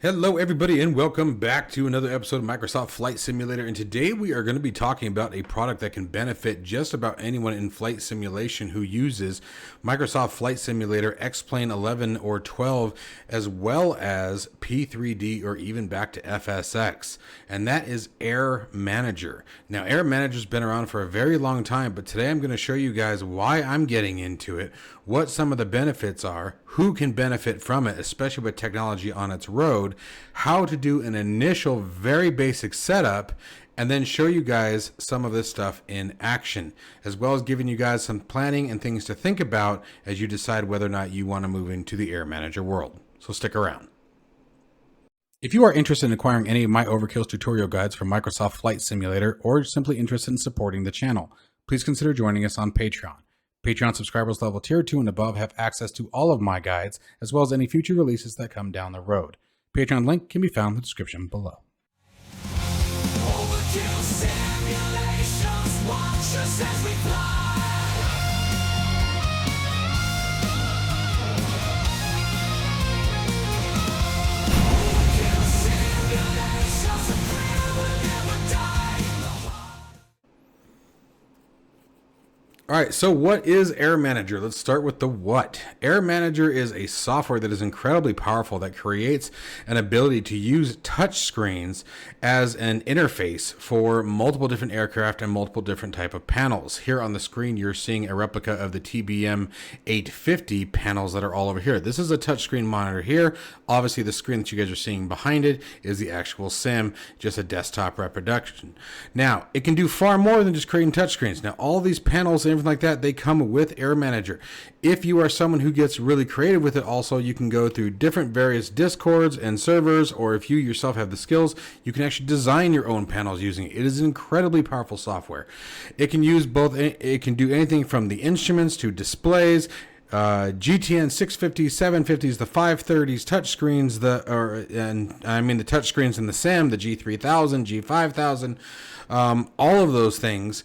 Hello everybody and welcome back to another episode of Microsoft Flight Simulator, and today we are going to be talking about a product that can benefit just about anyone in flight simulation who uses Microsoft Flight Simulator, X-Plane 11 or 12, as well as P3D or even back to FSX, and that is Air Manager. Now Air Manager's been around for a very long time, but today I'm going to show you guys why I'm getting into it, what some of the benefits are, who can benefit from it, especially with technology on its road, how to do an initial very basic setup, and then show you guys some of this stuff in action, as well as giving you guys some planning and things to think about as you decide whether or not you want to move into the Air Manager world. So stick around. If you are interested in acquiring any of my Overkill's tutorial guides for Microsoft Flight Simulator, or simply interested in supporting the channel, please consider joining us on Patreon. Patreon subscribers level tier 2 and above have access to all of my guides, as well as any future releases that come down the road. Patreon link can be found in the description below. Overkill simulations, watch us as we fly. Overkill simulations, the thrill will never die in the heart. All right, so what is Air Manager? Let's start with the what. Air Manager is a software that is incredibly powerful that creates an ability to use touch screens as an interface for multiple different aircraft and multiple different type of panels. Here on the screen, you're seeing a replica of the TBM 850 panels that are all over here. This is a touchscreen monitor here. Obviously, the screen that you guys are seeing behind it is the actual sim, just a desktop reproduction. Now, it can do far more than just creating touchscreens. Now, all these panels and everything like that, they come with Air Manager. If you are someone who gets really creative with it, also, you can go through different various discords and servers, or if you yourself have the skills, you can actually design your own panels using it. It is incredibly powerful software. It can use both, it can do anything from the instruments to displays, GTN 650s, 750s, the 530s, touchscreens, the touchscreens in the sim, the G3000, G5000, all of those things.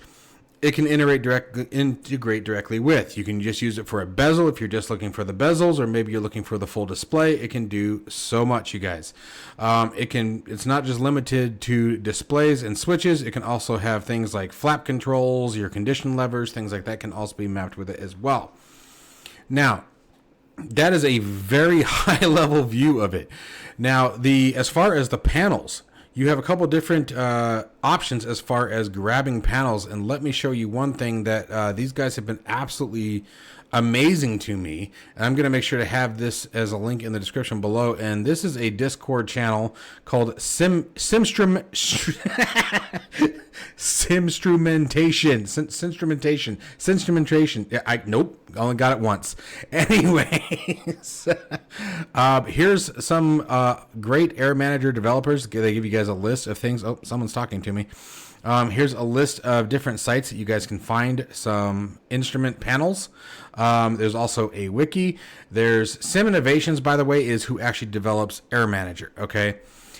It can integrate directly with. You can just use it for a bezel if you're just looking for the bezels, or maybe you're looking for the full display. It can do so much, you guys. It's not just limited to displays and switches. It can also have things like flap controls, your condition levers, things like that can also be mapped with it as well. Now, that is a very high level view of it. Now, as far as the panels, you have a couple different options as far as grabbing panels, and let me show you one thing that these guys have been absolutely amazing to me. And I'm going to make sure to have this as a link in the description below. And this is a Discord channel called Simstrumentation. Nope, only got it once. Anyways, here's some great Air Manager developers. They give you guys a list of things. Oh, someone's talking to me. Here's a list of different sites that you guys can find some instrument panels. There's also a wiki. There's Sim Innovations, by the way, is who actually develops Air Manager. Okay.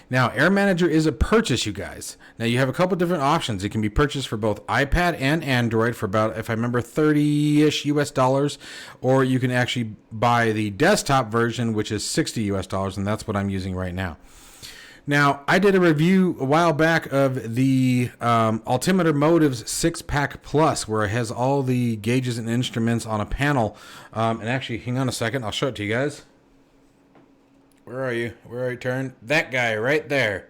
Now, Air Manager is a purchase, you guys. Now, you have a couple different options. It can be purchased for both iPad and Android for about, if I remember, 30-ish US dollars, or you can actually buy the desktop version, which is 60 US dollars, and that's what I'm using right now. Now, I did a review a while back of the Altimeter Motives 6-Pack Plus, where it has all the gauges and instruments on a panel. And actually, hang on a second. I'll show it to you guys. Where are you? Where are you? Turn? That guy right there.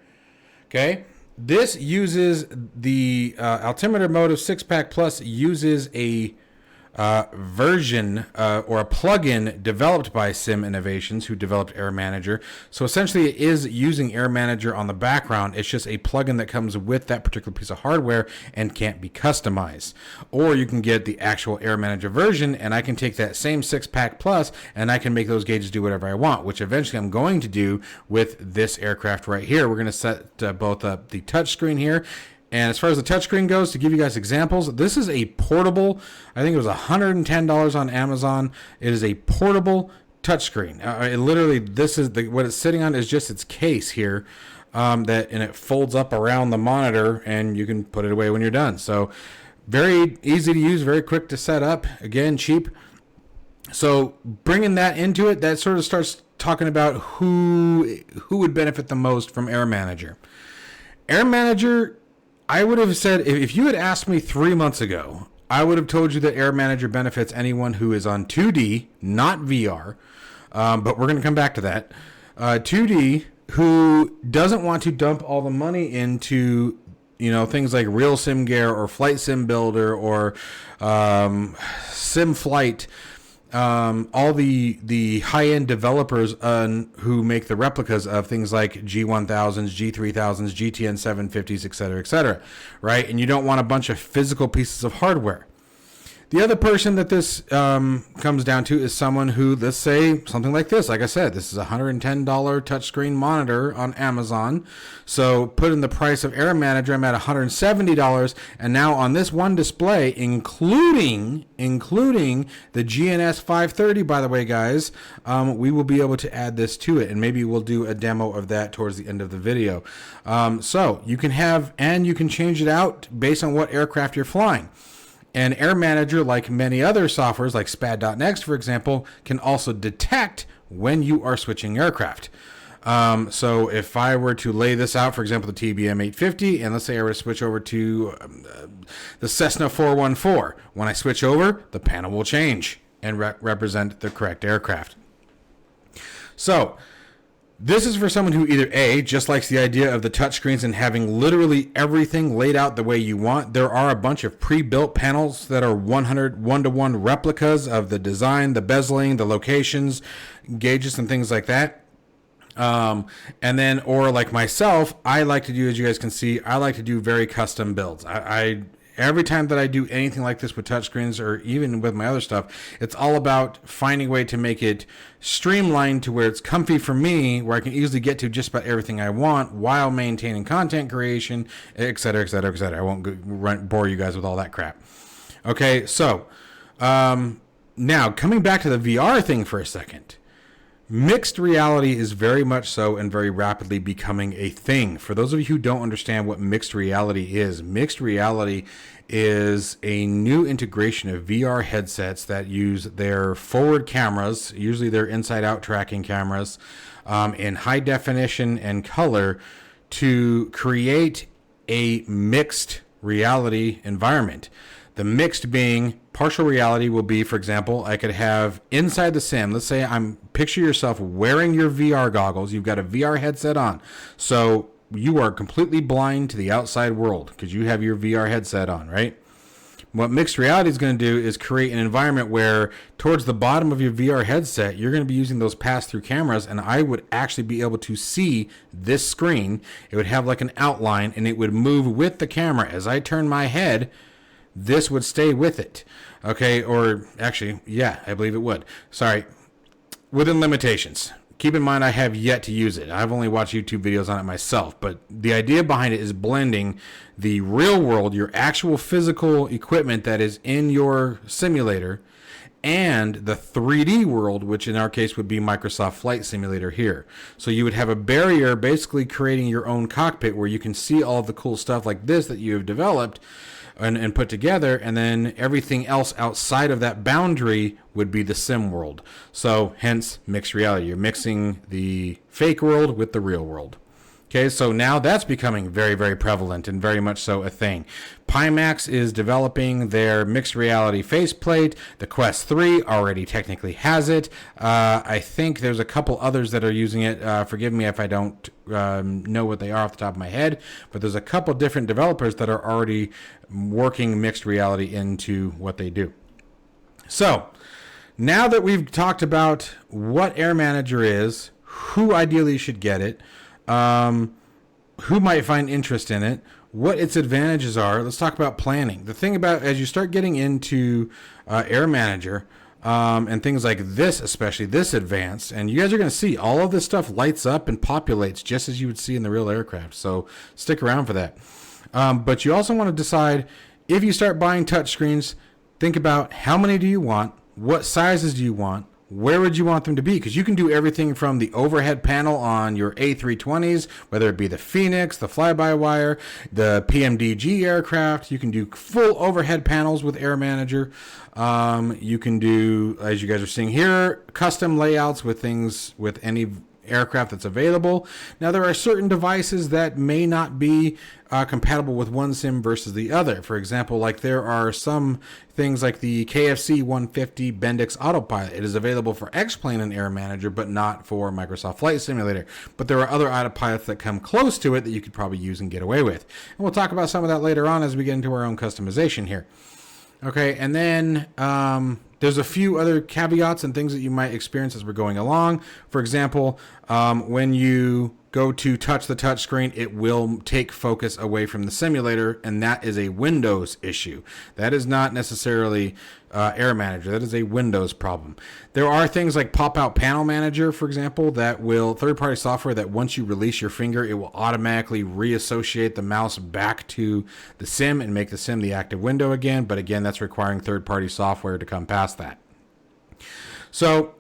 Okay. This uses the Altimeter Motive 6-Pack Plus uses a version or a plugin developed by Sim Innovations, who developed Air Manager. So essentially it is using Air Manager on the background. It's just a plugin that comes with that particular piece of hardware and can't be customized. Or you can get the actual Air Manager version, and I can take that same 6-Pack Plus and I can make those gauges do whatever I want, which eventually I'm going to do with this aircraft right here. We're going to set both up the touch screen here. And as far as the touchscreen goes, to give you guys examples, this is a portable, I think it was $110 on Amazon. It is a portable touchscreen. Literally, this is what it's sitting on is just its case here, and it folds up around the monitor, and you can put it away when you're done. So very easy to use, very quick to set up. Again, cheap. So bringing that into it, that sort of starts talking about who would benefit the most from Air Manager. Air Manager, I would have said, if you had asked me 3 months ago, I would have told you that Air Manager benefits anyone who is on 2D, not VR, but we're going to come back to that. 2D, who doesn't want to dump all the money into, things like Real Sim Gear or Flight Sim Builder or Sim Flight. All the high-end developers who make the replicas of things like G1000s, G3000s, GTN 750s, et cetera, right? And you don't want a bunch of physical pieces of hardware. The other person that this comes down to is someone who, let's say, something like this. Like I said, this is a $110 touchscreen monitor on Amazon. So put in the price of Air Manager, I'm at $170. And now on this one display, including the GNS 530, by the way, guys, we will be able to add this to it. And maybe we'll do a demo of that towards the end of the video. So you can you can change it out based on what aircraft you're flying. And Air Manager, like many other softwares, like SPAD.next, for example, can also detect when you are switching aircraft. So if I were to lay this out, for example, the TBM 850, and let's say I were to switch over to the Cessna 414, when I switch over, the panel will change and represent the correct aircraft. So this is for someone who either A, just likes the idea of the touchscreens and having literally everything laid out the way you want. There are a bunch of pre-built panels that are 1-to-1 replicas of the design, the bezeling, the locations, gauges, and things like that. And then, or like myself, I like to do, as you guys can see, I like to do very custom builds. Every time that I do anything like this with touchscreens or even with my other stuff, it's all about finding a way to make it streamlined to where it's comfy for me, where I can easily get to just about everything I want while maintaining content creation, et cetera, et cetera, et cetera. I won't bore you guys with all that crap. Okay, so now coming back to the VR thing for a second. Mixed reality is very much so and very rapidly becoming a thing. For those of you who don't understand what mixed reality is a new integration of VR headsets that use their forward cameras, usually their inside-out tracking cameras, in high definition and color to create a mixed reality environment. The mixed being partial reality will be, for example, I could have inside the sim, let's say picture yourself wearing your VR goggles. You've got a VR headset on. So you are completely blind to the outside world because you have your VR headset on, right? What mixed reality is going to do is create an environment where towards the bottom of your VR headset, you're going to be using those pass-through cameras, and I would actually be able to see this screen. It would have like an outline, and it would move with the camera. As I turn my head, this would stay with it. Okay, or actually, yeah, I believe it would. Sorry, within limitations. Keep in mind, I have yet to use it. I've only watched YouTube videos on it myself, but the idea behind it is blending the real world, your actual physical equipment that is in your simulator, and the 3D world, which in our case would be Microsoft Flight Simulator here. So you would have a barrier basically creating your own cockpit where you can see all of the cool stuff like this that you have developed and put together, and then everything else outside of that boundary would be the sim world. So hence mixed reality. You're mixing the fake world with the real world. Okay, so now that's becoming very, very prevalent and very much so a thing. Pimax is developing their mixed reality faceplate. The Quest 3 already technically has it. I think there's a couple others that are using it. Forgive me if I don't know what they are off the top of my head, but there's a couple different developers that are already working mixed reality into what they do. So now that we've talked about what Air Manager is, who ideally should get it, who might find interest in it, what its advantages are, let's talk about planning. The thing about as you start getting into Air Manager and things like this, especially this advanced, and you guys are going to see all of this stuff lights up and populates just as you would see in the real aircraft. So stick around for that. But you also want to decide if you start buying touchscreens, think about how many do you want, what sizes do you want, where would you want them to be? Because you can do everything from the overhead panel on your A320s, whether it be the Phoenix, the fly-by-wire, the PMDG aircraft. You can do full overhead panels with Air Manager. You can do, as you guys are seeing here, custom layouts with things with any aircraft that's available. Now, there are certain devices that may not be compatible with one sim versus the other. For example, like there are some things like the KFC 150 Bendix Autopilot. It is available for X-Plane and Air Manager, but not for Microsoft Flight Simulator. But there are other autopilots that come close to it that you could probably use and get away with. And we'll talk about some of that later on as we get into our own customization here. Okay, and then there's a few other caveats and things that you might experience as we're going along. For example, when you go to touch the touch screen, it will take focus away from the simulator, and that is a Windows issue. That is not necessarily Air Manager. That is a Windows problem. There are things like Pop-Out Panel Manager, for example, that will, third-party software that once you release your finger, it will automatically reassociate the mouse back to the sim and make the sim the active window again. But again, that's requiring third-party software to come past that. So,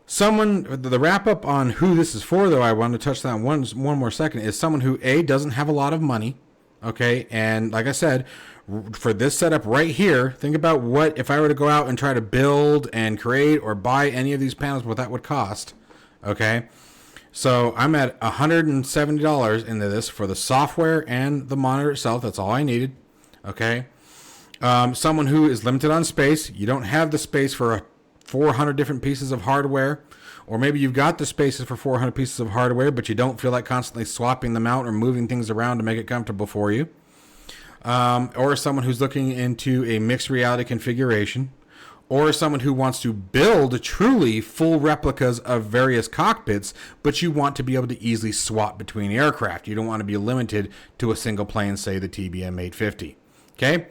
the wrap up on who this is for, though, I want to touch that one more second, is someone who, A, doesn't have a lot of money, okay, and like I said, for this setup right here, think about what, if I were to go out and try to build and create or buy any of these panels, what that would cost, okay? So I'm at $170 into this for the software and the monitor itself. That's all I needed, okay? Someone who is limited on space, you don't have the space for 400 different pieces of hardware, or maybe you've got the spaces for 400 pieces of hardware, but you don't feel like constantly swapping them out or moving things around to make it comfortable for you. Or someone who's looking into a mixed reality configuration, or someone who wants to build truly full replicas of various cockpits, but you want to be able to easily swap between aircraft. You don't want to be limited to a single plane, say the TBM 850. Okay,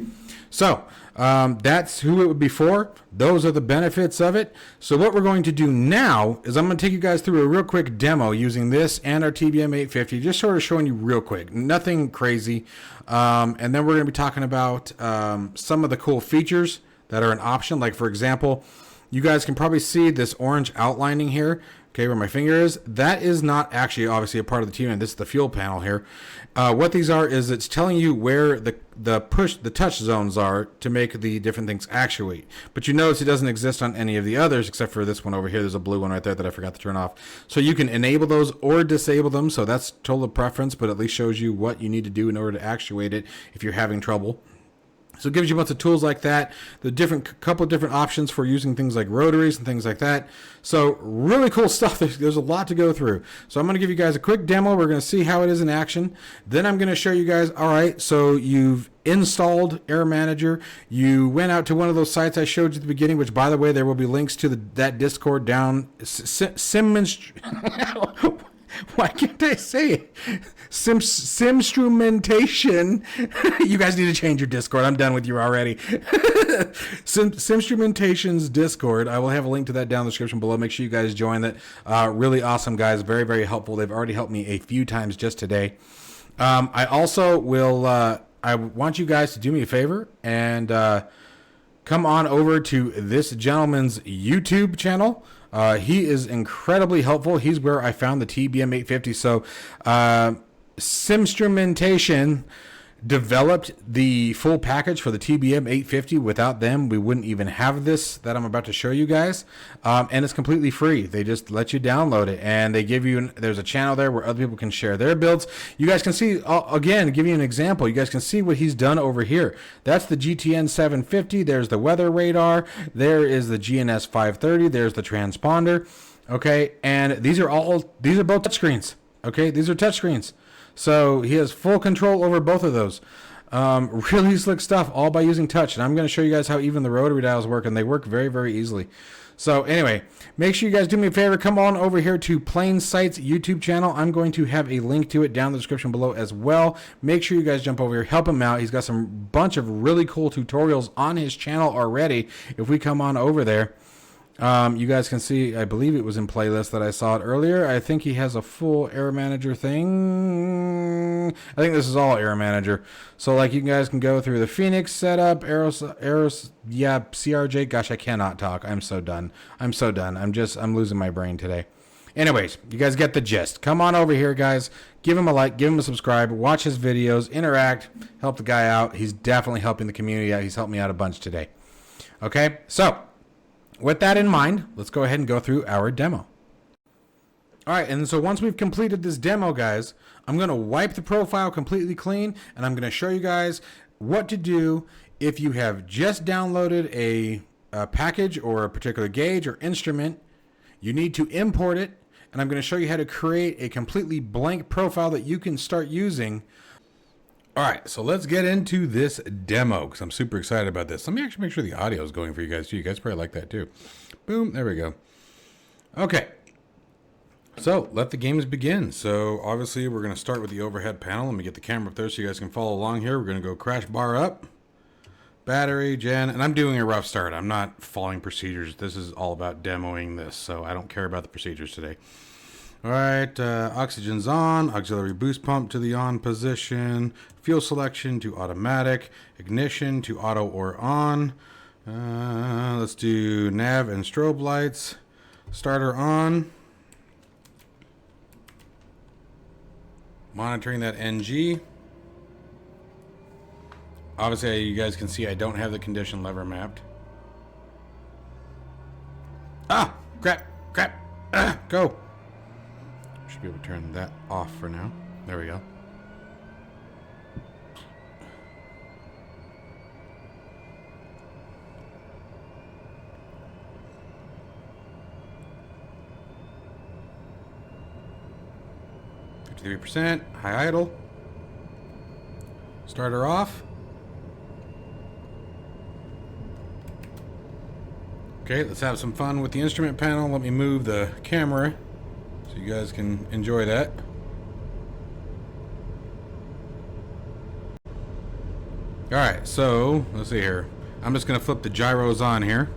so that's who it would be for. Those are the benefits of it. So what we're going to do now is I'm going to take you guys through a real quick demo using this and our TBM 850, just sort of showing you real quick, nothing crazy. And then we're going to be talking about some of the cool features that are an option. Like, for example, you guys can probably see this orange outlining here, okay, where my finger is. That is not actually obviously a part of the TBM. This is the fuel panel here. What these are is it's telling you where the touch zones are to make the different things actuate. But you notice it doesn't exist on any of the others except for this one over here. There's a blue one right there that I forgot to turn off. So you can enable those or disable them. So that's total preference, but at least shows you what you need to do in order to actuate it if you're having trouble. So it gives you a bunch of tools like that, the couple of different options for using things like rotaries and things like that. So really cool stuff. There's a lot to go through. So I'm going to give you guys a quick demo. We're going to see how it is in action. Then I'm going to show you guys, all right, so you've installed Air Manager. You went out to one of those sites I showed you at the beginning, which, by the way, there will be links to that Discord down. Why can't I say it? Simstrumentation. You guys need to change your Discord. I'm done with you already. Simstrumentation's Discord. I will have a link to that down in the description below. Make sure you guys join that. Really awesome guys. Very, very helpful. They've already helped me a few times just today. I also will, I want you guys to do me a favor and come on over to this gentleman's YouTube channel. He is incredibly helpful. He's where I found the TBM 850. So, Simstrumentation developed the full package for the TBM 850. Without them, we wouldn't even have this that I'm about to show you guys. And it's completely free. They just let you download it, and they give you there's a channel there where other people can share their builds. You guys can see, again, give you an example. You guys can see what he's done over here. That's the GTN 750. There's the weather radar. There is the GNS 530. There's the transponder. Okay, and these are both touchscreens. Okay, these are touchscreens. So he has full control over both of those. Really slick stuff, all by using touch. And I'm going to show you guys how even the rotary dials work, and they work very, very easily. So anyway, make sure you guys do me a favor. Come on over here to Plain Sight's YouTube channel. I'm going to have a link to it down in the description below as well. Make sure you guys jump over here, help him out. He's got some bunch of really cool tutorials on his channel already. If we come on over there, You guys can see, I believe it was in playlist that I saw it earlier. I think he has a full error manager thing. I think this is all error manager. So like you guys can go through the Phoenix setup, arrows, yeah, CRJ. Gosh, I cannot talk. I'm so done. I'm losing my brain today. Anyways, you guys get the gist. Come on over here, guys. Give him a like, give him a subscribe, watch his videos, interact, help the guy out. He's definitely helping the community out. He's helped me out a bunch today. Okay, so with that in mind, let's go ahead and go through our demo. All right, and so once we've completed this demo, guys, I'm going to wipe the profile completely clean, and I'm going to show you guys what to do if you have just downloaded a package or a particular gauge or instrument. You need to import it, and I'm going to show you how to create a completely blank profile that you can start using. All right, so let's get into this demo because I'm super excited about this. Let me actually make sure the audio is going for you guys too. You guys probably like that too. Boom, there we go. Okay, so let the games begin. So obviously we're going to start with the overhead panel. Let me get the camera up there so you guys can follow along here. We're going to go crash bar up, battery, gen, and I'm doing a rough start. I'm not following procedures. This is all about demoing this, so I don't care about the procedures today. All right, oxygen's on, auxiliary boost pump to the on position, fuel selection to automatic, ignition to auto or on. Let's do nav and strobe lights, starter on. Monitoring that NG. Obviously, you guys can see I don't have the condition lever mapped. Ah, crap, go. Should be able to turn that off for now. There we go. %, high idle. Starter off. Okay, let's have some fun with the instrument panel. Let me move the camera so you guys can enjoy that. Alright, so let's see here. I'm just going to flip the gyros on here.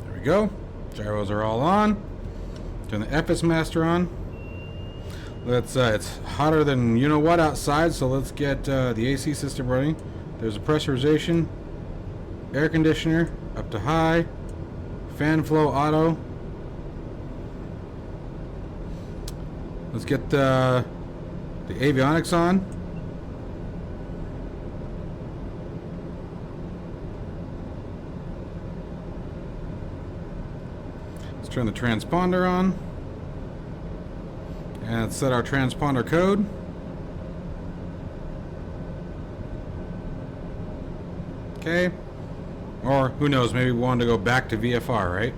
There we go. Gyros are all on. Turn the FS master on. Let's it's hotter than you know what outside, so let's get the AC system running. There's a pressurization, air conditioner up to high, fan flow auto. Let's get the avionics on. Let's turn the transponder on. And let's set our transponder code. Okay. Or who knows, maybe we wanted to go back to VFR, right?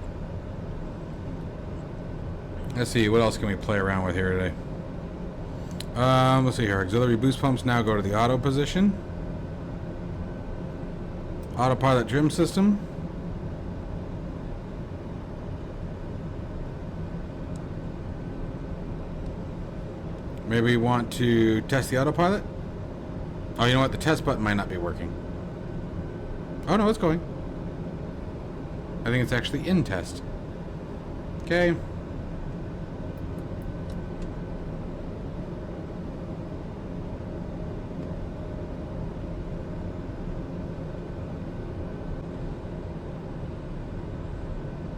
Let's see, what else can we play around with here today? Let's see here. Auxiliary boost pumps now go to the auto position. Autopilot trim system. Maybe we want to test the autopilot. Oh, you know what? The test button might not be working. Oh, no, it's going. I think it's actually in test. Okay.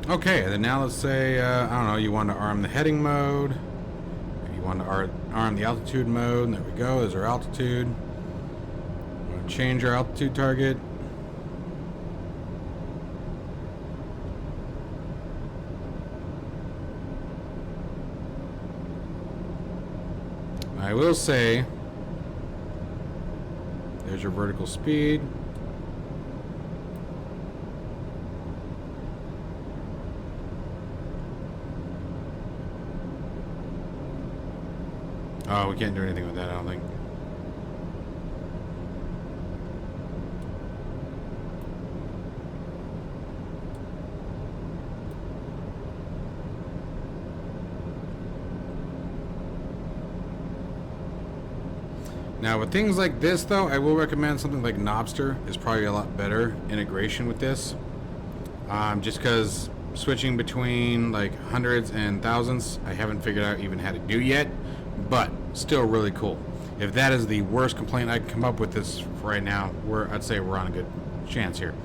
Okay, then now let's say, I don't know, you want to arm the heading mode. You want to arm the altitude mode. There we go. There's our altitude. We want to change our altitude target. I will say, there's your vertical speed. Oh, we can't do anything with that, I don't think. Now with things like this though, I will recommend something like Knobster is probably a lot better integration with this. Just because switching between like hundreds and thousands, I haven't figured out even how to do yet, but still really cool. If that is the worst complaint I can come up with this right now, I'd say we're on a good chance here.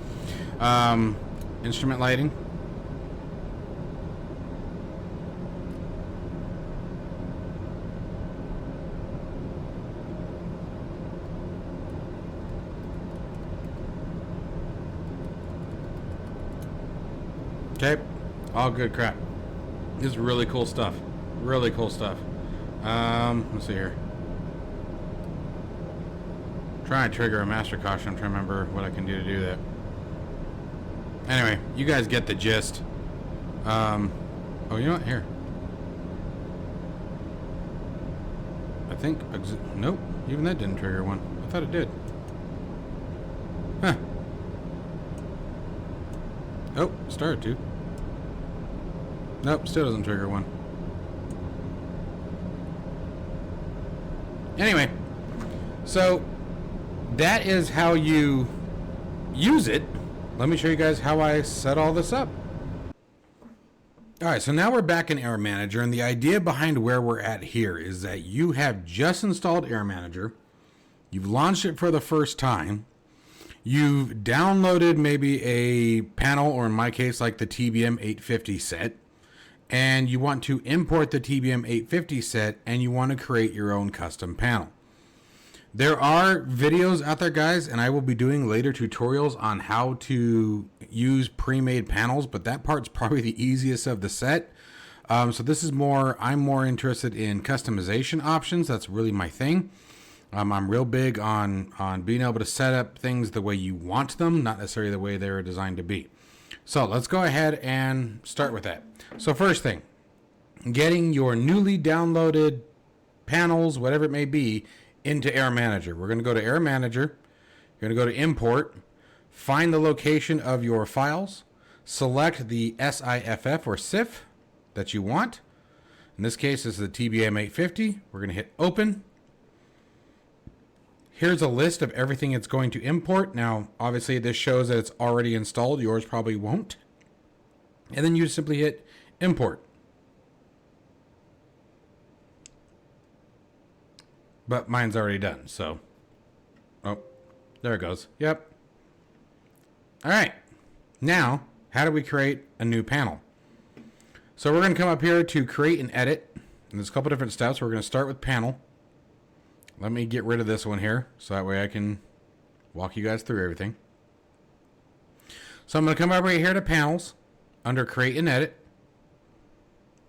Instrument lighting. Okay, all good crap. This is really cool stuff. Really cool stuff. Let's see here. Trying to trigger a master caution. I'm trying to remember what I can do to do that. Anyway, you guys get the gist. Oh, you know what? Here. I think... Nope. Even that didn't trigger one. I thought it did. Huh. Oh, started to. Nope, still doesn't trigger one. Anyway, so that is how you use it. Let me show you guys how I set all this up. Alright, so now we're back in Air Manager, and the idea behind where we're at here is that you have just installed Air Manager, you've launched it for the first time, you've downloaded maybe a panel, or in my case like the TBM 850 set, and you want to import the TBM 850 set, and you want to create your own custom panel. There are videos out there, guys, and I will be doing later tutorials on how to use pre-made panels, but that part's probably the easiest of the set. So this is I'm more interested in customization options. That's really my thing. I'm real big on being able to set up things the way you want them, not necessarily the way they're designed to be. So let's go ahead and start with that. So first thing, getting your newly downloaded panels, whatever it may be, into Air Manager. We're going to go to Air Manager. You're going to go to Import, find the location of your files, select the SIFF or SIF that you want. In this case, this is the TBM 850. We're going to hit Open. Here's a list of everything it's going to import. Now, obviously, this shows that it's already installed. Yours probably won't. And then you simply hit Import. But mine's already done, so... Oh, there it goes. Yep. All right. Now, how do we create a new panel? So we're going to come up here to Create and Edit. And there's a couple different steps. We're going to start with Panel. Let me get rid of this one here, so that way I can walk you guys through everything. So I'm going to come over here to Panels, under Create and Edit.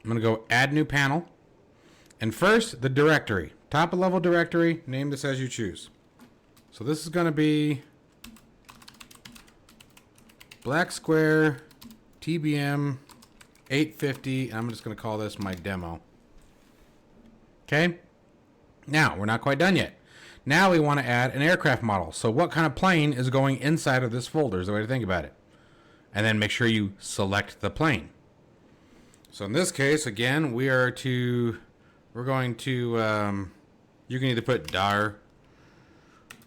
I'm going to go Add New Panel. And first, the directory. Top level directory, name this as you choose. So this is going to be Black Square TBM 850. I'm just going to call this my demo. Okay. Now, we're not quite done yet. Now we want to add an aircraft model. So what kind of plane is going inside of this folder is the way to think about it. And then make sure you select the plane. So in this case, again, we're going to, you can either put DAR.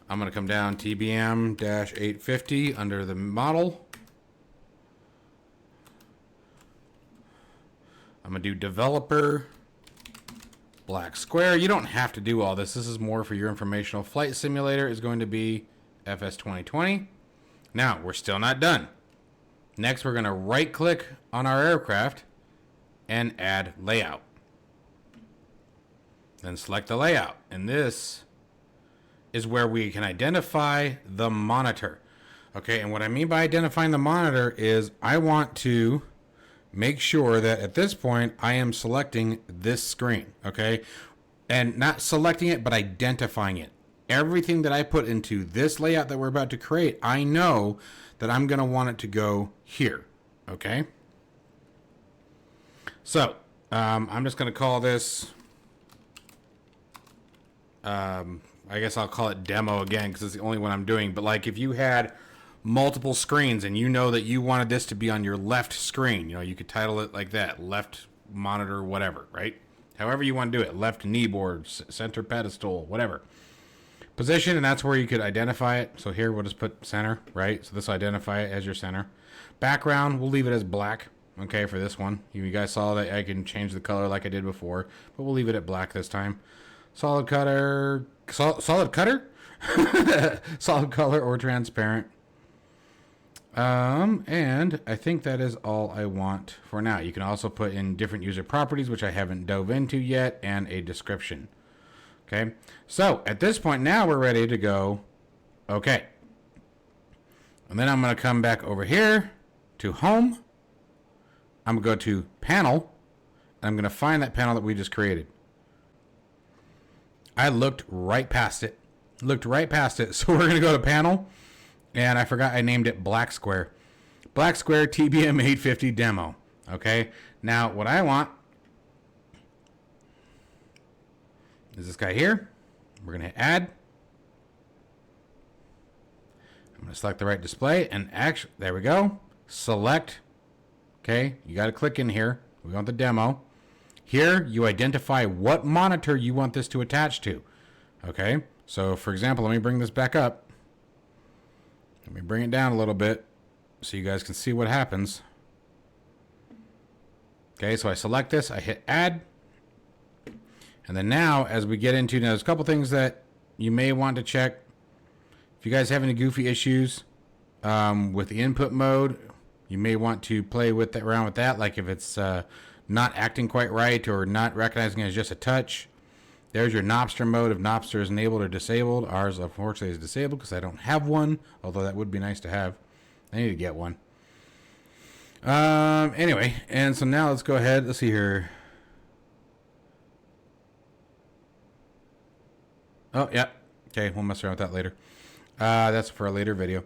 I'm going to come down TBM-850 under the model. I'm going to do developer, Black Square. You don't have to do all this. This is more for your informational. Flight simulator is going to be FS 2020. Now, we're still not done. Next, we're going to right click on our aircraft and add layout. Then select the layout. And this is where we can identify the monitor. Okay, and what I mean by identifying the monitor is I want to make sure that at this point I am selecting this screen. Okay, and not selecting it, but identifying it. Everything that I put into this layout that we're about to create, I know that I'm going to want it to go here. Okay, so I'm just going to call this I guess I'll call it demo again because it's the only one I'm doing. But like if you had multiple screens and you know that you wanted this to be on your left screen, you know, you could title it like that, left monitor, whatever, right? However you want to do it, left kneeboard, center pedestal, whatever. Position, and that's where you could identify it. So here we'll just put center, right? So this will identify it as your center. Background, we'll leave it as black, okay, for this one. You guys saw that I can change the color like I did before, but we'll leave it at black this time. Solid cutter, solid cutter? Solid color or transparent. And I think that is all I want for now. You can also put in different user properties, which I haven't dove into yet, and a description. Okay, so at this point now we're ready to go. Okay, and then I'm going to come back over here to home. I'm going to go to panel. I'm going to find that panel that we just created. I looked right past it. So we're going to go to panel, and I forgot I named it black square. Black square TBM 850 demo. Okay, now what I want is this guy here. We're going to hit add. I'm going to select the right display, and actually, there we go. Select. Okay, you got to click in here. We want the demo. Here, you identify what monitor you want this to attach to. Okay, so for example, let me bring this back up. Let me bring it down a little bit so you guys can see what happens. Okay, so I select this, I hit add. And then now, as we get into, now there's a couple things that you may want to check. If you guys have any goofy issues with the input mode, you may want to play with that, around with that, like if it's not acting quite right or not recognizing it as just a touch. There's your Nopster mode if Nopster is enabled or disabled. Ours, unfortunately, is disabled because I don't have one, although that would be nice to have. I need to get one. Anyway, and so now let's go ahead. Let's see here. Oh, yeah. Okay, we'll mess around with that later. That's for a later video.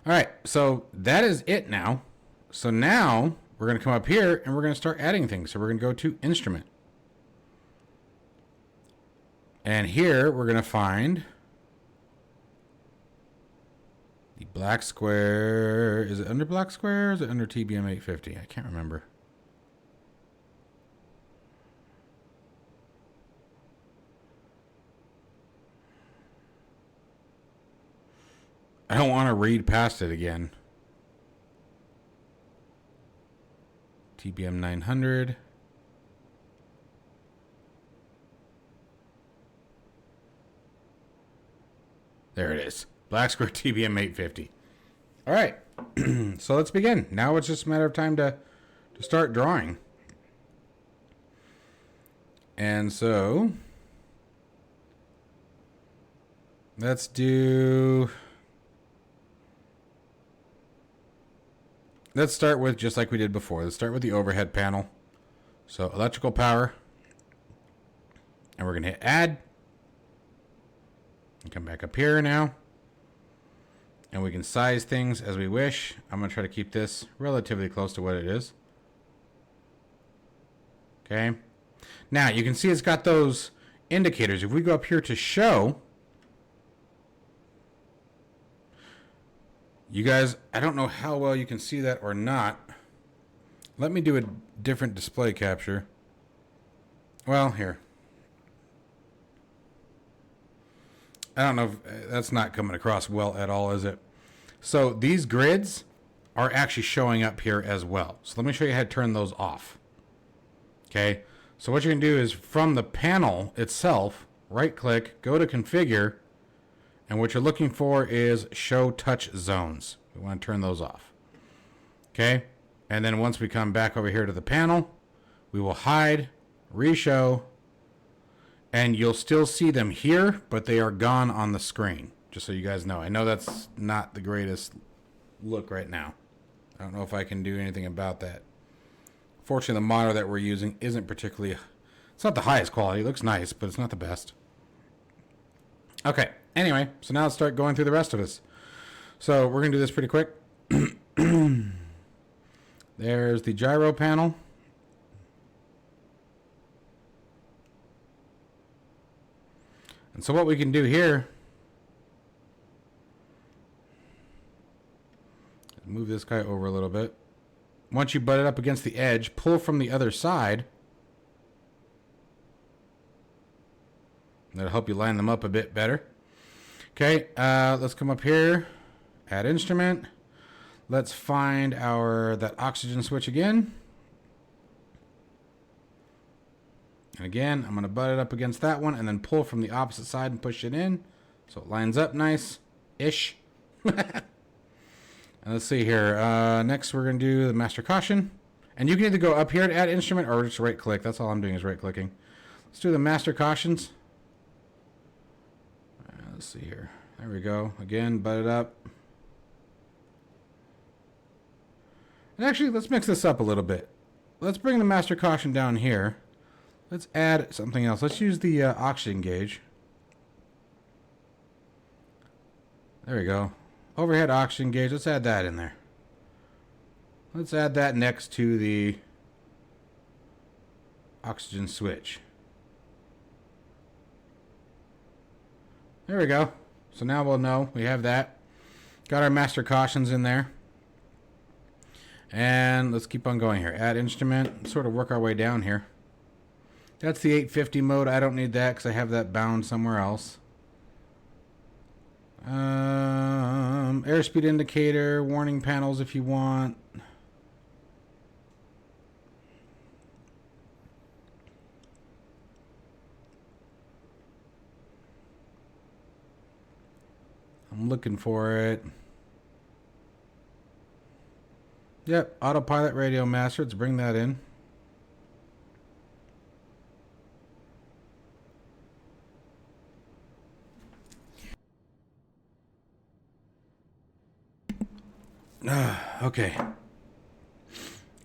All right, so that is it now. So now we're going to come up here and we're going to start adding things. So we're going to go to Instrument. And here we're going to find the black square. Is it under black square or is it under TBM 850? I can't remember. I don't want to read past it again. TBM 900. There it is. Black square TBM 850. All right. So let's begin. Now it's just a matter of time to start drawing. And so let's start with just like we did before. Let's start with the overhead panel. So electrical power. And we're going to hit add. And come back up here now. And we can size things as we wish. I'm going to try to keep this relatively close to what it is. Okay. Now you can see it's got those indicators. If we go up here to show, you guys, I don't know how well you can see that or not. Let me do a different display capture. Well, here. I don't know if that's not coming across well at all, is it? So these grids are actually showing up here as well. So let me show you how to turn those off. Okay. So what you can do is from the panel itself, right click, go to configure, and what you're looking for is show touch zones. We want to turn those off. Okay. And then once we come back over here to the panel, we will hide, reshow, and you'll still see them here, but they are gone on the screen, just so you guys know. I know that's not the greatest look right now. I don't know if I can do anything about that. Fortunately, the monitor that we're using isn't particularly... It's not the highest quality. It looks nice, but it's not the best. Okay, anyway, so now let's start going through the rest of this. So we're going to do this pretty quick. There's the gyro panel. And so what we can do here, move this guy over a little bit. Once you butt it up against the edge, pull from the other side. That'll help you line them up a bit better. Okay, let's come up here, add instrument. Let's find that oxygen switch again. And again, I'm going to butt it up against that one and then pull from the opposite side and push it in. So it lines up nice-ish. And let's see here. Next, we're going to do the master caution. And you can either go up here to add instrument or just right-click. That's all I'm doing is right-clicking. Let's do the master cautions. Let's see here. There we go. Again, butt it up. And actually, let's mix this up a little bit. Let's bring the master caution down here. Let's add something else. Let's use the oxygen gauge. There we go. Overhead oxygen gauge. Let's add that in there. Let's add that next to the oxygen switch. There we go. So now we'll know we have that. Got our master cautions in there. And let's keep on going here. Add instrument. Sort of work our way down here. That's the 850 mode. I don't need that because I have that bound somewhere else. Airspeed indicator, warning panels if you want. I'm looking for it. Yep, autopilot radio master. Let's bring that in. Okay.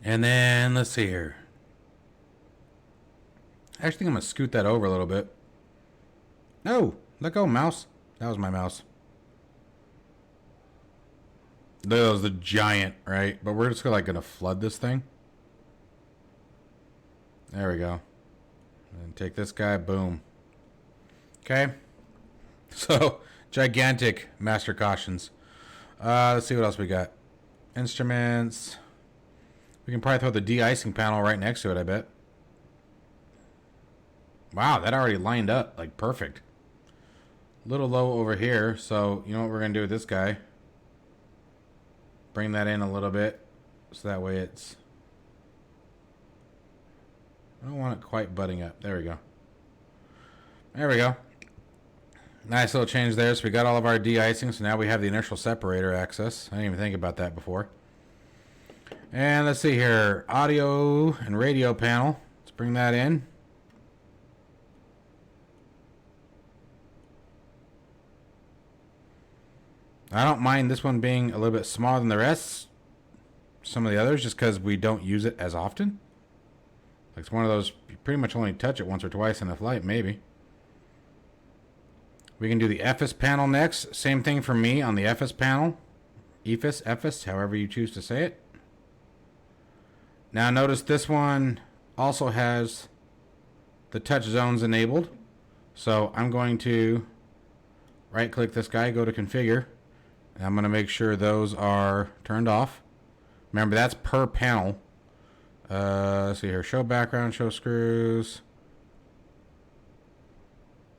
And then let's see here. I actually think I'm going to scoot that over a little bit. No, let go, mouse. That was my mouse. That was the giant, right? But we're just gonna flood this thing. There we go. And take this guy, boom. Okay. So, gigantic master cautions. Let's see what else we got. Instruments. We can probably throw the de-icing panel right next to it, I bet. Wow, that already lined up, like perfect. A little low over here, so you know what we're gonna do with this guy. Bring that in a little bit, so that way it's... I don't want it quite butting up. There we go. There we go. Nice little change there. So we got all of our de-icing, so now we have the inertial separator access. I didn't even think about that before. And let's see here. Audio and radio panel. Let's bring that in. I don't mind this one being a little bit smaller than the rest. Some of the others, just because we don't use it as often. Like it's one of those, you pretty much only touch it once or twice in a flight, maybe. We can do the FS panel next. Same thing for me on the FS panel. EFS, however you choose to say it. Now notice this one also has the touch zones enabled. So I'm going to right click this guy, go to configure. And I'm going to make sure those are turned off. Remember, that's per panel. Let's see here. Show background, show screws.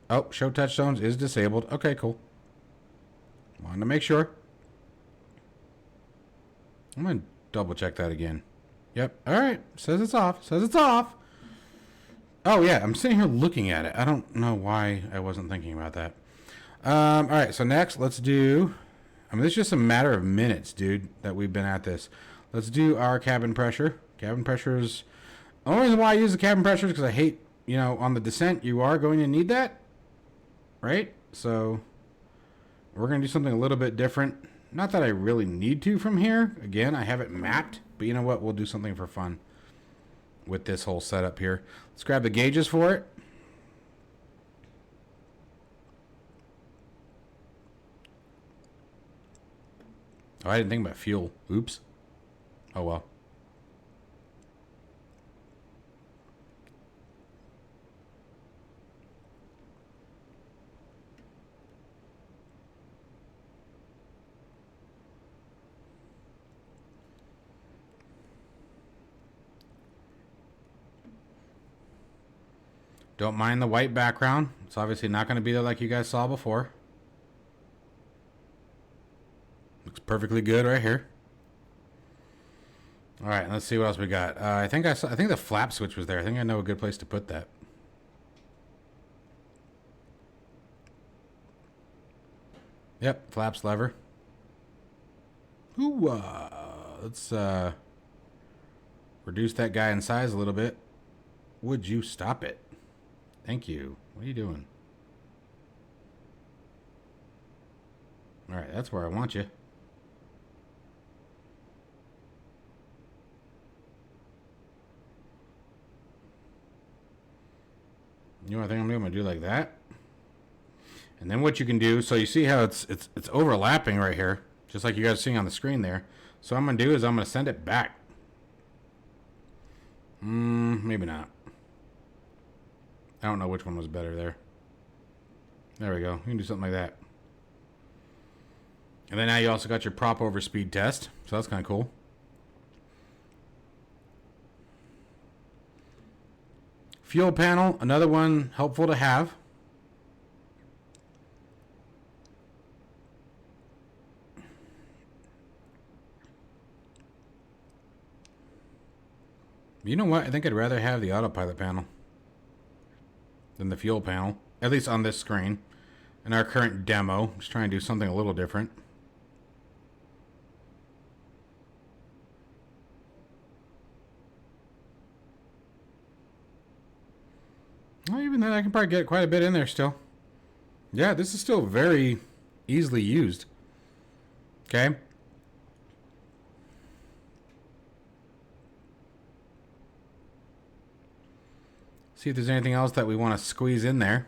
Oh, show touch zones is disabled. Okay, cool. Wanted to make sure. I'm going to double check that again. Yep. All right. Says it's off. Says it's off. Oh, yeah. I'm sitting here looking at it. I don't know why I wasn't thinking about that. All right. So next, let's do... I mean, it's just a matter of minutes, dude, that we've been at this. Let's do our cabin pressure. Cabin pressure is... The only reason why I use the cabin pressure is because I hate, you know, on the descent, you are going to need that. Right? So, we're going to do something a little bit different. Not that I really need to from here. Again, I have it mapped. But you know what? We'll do something for fun with this whole setup here. Let's grab the gauges for it. Oh, I didn't think about fuel. Oops. Oh, well. Don't mind the white background. It's obviously not going to be there like you guys saw before. Looks perfectly good right here. All right, let's see what else we got. I think the flap switch was there. I think I know a good place to put that. Yep, flaps lever. Ooh, let's reduce that guy in size a little bit. Would you stop it? Thank you. What are you doing? All right, that's where I want you. You know what I think I'm going to do like that? And then what you can do, so you see how it's overlapping right here, just like you guys are seeing on the screen there. So what I'm going to do is I'm going to send it back. Maybe not. I don't know which one was better there. There we go. You can do something like that. And then now you also got your prop over speed test. So that's kind of cool. Fuel panel, another one helpful to have. You know what? I think I'd rather have the autopilot panel than the fuel panel, at least on this screen. In our current demo, just trying to do something a little different. Well, even then, I can probably get quite a bit in there still. Yeah, this is still very easily used. Okay. See if there's anything else that we want to squeeze in there.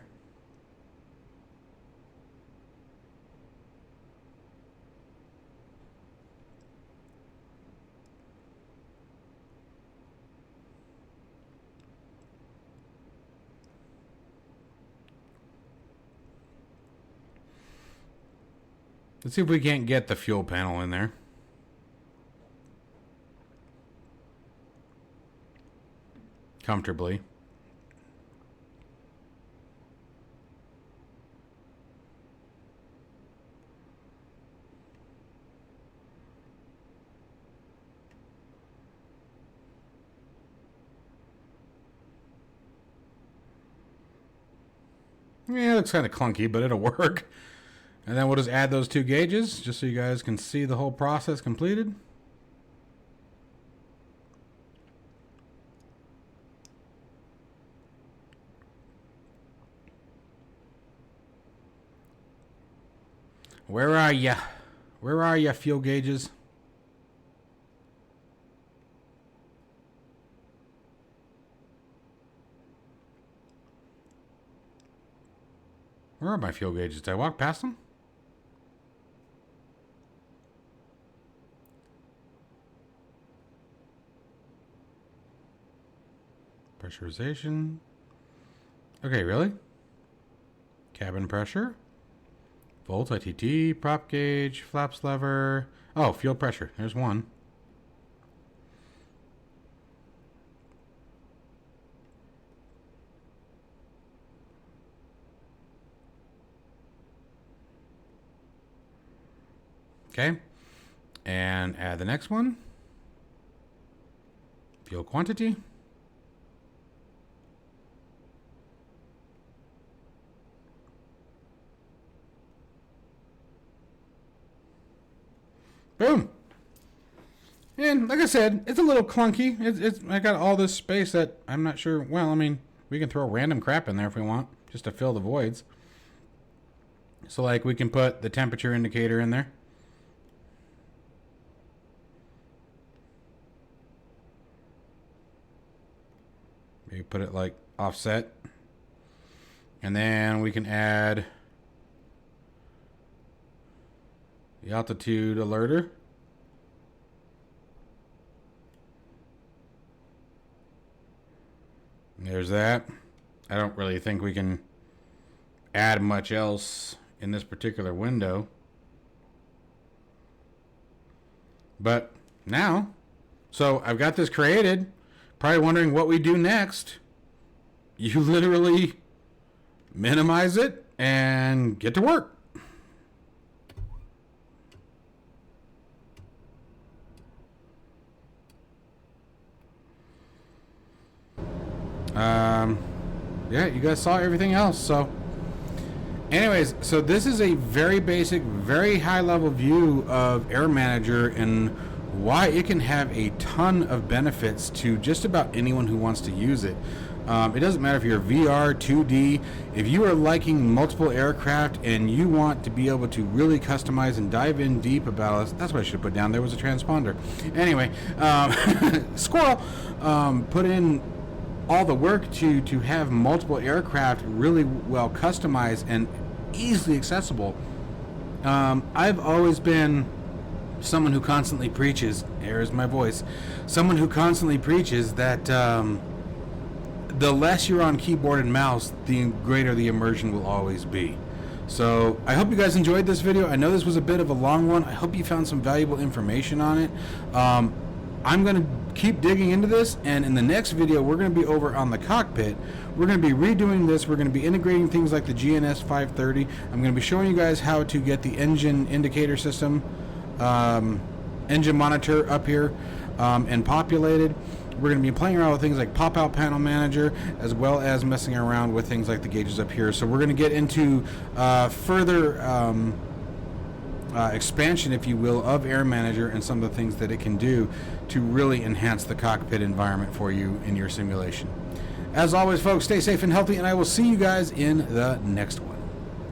Let's see if we can't get the fuel panel in there. Comfortably. Yeah, it looks kind of clunky, but it'll work. And then we'll just add those two gauges, just so you guys can see the whole process completed. Where are ya? Where are ya, fuel gauges? Where are my fuel gauges? Did I walk past them? Pressurization. Okay, really? Cabin pressure. Volt, ITT, prop gauge, flaps lever. Oh, fuel pressure. There's one. Okay. And add the next one. Fuel quantity. Boom. And like I said, it's a little clunky. I got all this space that I'm not sure. Well, I mean, we can throw random crap in there if we want, just to fill the voids. So like we can put the temperature indicator in there. Maybe put it like offset. And then we can add the altitude alerter. There's that. I don't really think we can add much else in this particular window. But now, so I've got this created. Probably wondering what we do next. you literally minimize it and get to work. Yeah, you guys saw everything else. So anyways, so this is a very basic, very high level view of Air Manager and why it can have a ton of benefits to just about anyone who wants to use it. It doesn't matter if you're VR, 2D, if you are liking multiple aircraft and you want to be able to really customize and dive in deep about it. That's what I should have put down. There was a transponder. Anyway, squirrel, put in all the work to have multiple aircraft really well customized and easily accessible. I've always been someone who constantly preaches, here's my voice, someone who constantly preaches that the less you're on keyboard and mouse, the greater the immersion will always be. So I hope you guys enjoyed this video. I know this was a bit of a long one. I hope you found some valuable information on it. I'm going to keep digging into this, and in the next video we're going to be over on the cockpit. We're going to be redoing this. We're going to be integrating things like the GNS 530. I'm going to be showing you guys how to get the engine indicator system, engine monitor up here and populated. We're going to be playing around with things like pop-out panel manager, as well as messing around with things like the gauges up here. So we're going to get into further expansion, if you will, of Air Manager and some of the things that it can do to really enhance the cockpit environment for you in your simulation. As always, folks, stay safe and healthy, and I will see you guys in the next one.